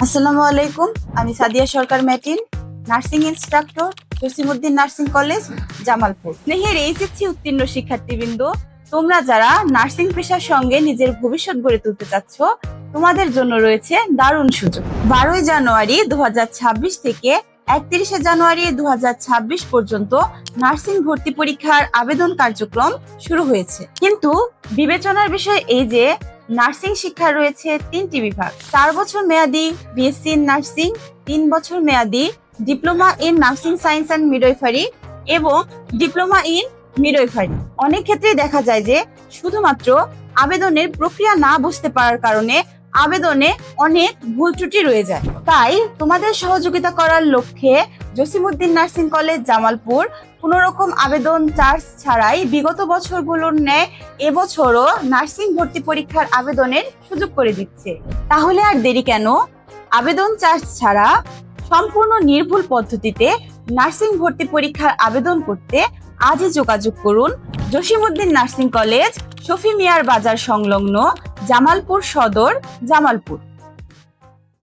আসসালামু আলাইকুম। আমি Sadia Sarkar Matin, nursing instructor, Jasimuddin nursing college, Jamalpur. স্নেহের এইচএসসি উত্তীর্ণ শিক্ষার্থীবৃন্দ, তোমরা যারা নার্সিং পেশার সঙ্গে নিজের ভবিষ্যৎ গড়ে তুলতে চাচ্ছ, তোমাদের জন্য রয়েছে দারুণ সুযোগ। 12 জানুয়ারি 2026 থেকে 31 জানুয়ারি 2026 পর্যন্ত নার্সিং ভর্তি পরীক্ষার আবেদন কার্যক্রম শুরু হয়েছে। কিন্তু বিবেচনার বিষয় এই যে নার্সিং শিক্ষার রয়েছে 3টি বিভাগ: 4 বছর মেয়াদী বিএসসি ইন নার্সিং, 3 বছর মেয়াদী diploma in nursing science and midwifery এবং ডিপ্লোমা ইন মিডওয়াইফারি। অনেক ক্ষেত্রে দেখা যায় যে শুধুমাত্র আবেদনের প্রক্রিয়া না বুঝতে পারার কারণে আবেদনে অনেক ভুল ত্রুটি রয়ে যায়। তাই তোমাদের সহযোগিতা করার লক্ষ্যে জসিমউদ্দিন নার্সিং কলেজ, জামালপুর কোনো রকম আবেদন চার্জ ছাড়াই বিগত বছরগুলোর ন্যায় এবছরও নার্সিং ভর্তি পরীক্ষার আবেদনের সুযোগ করে দিচ্ছে। তাহলে আর দেরি কেন? আবেদন চার্জ ছাড়া সম্পূর্ণ নির্ভুল পদ্ধতিতে নার্সিং ভর্তি পরীক্ষার আবেদন করতে আজই যোগাযোগ করুন জসিমউদ্দিন নার্সিং কলেজ, শফি মিয়ার বাজার সংলগ্ন, জামালপুর সদর, জামালপুর।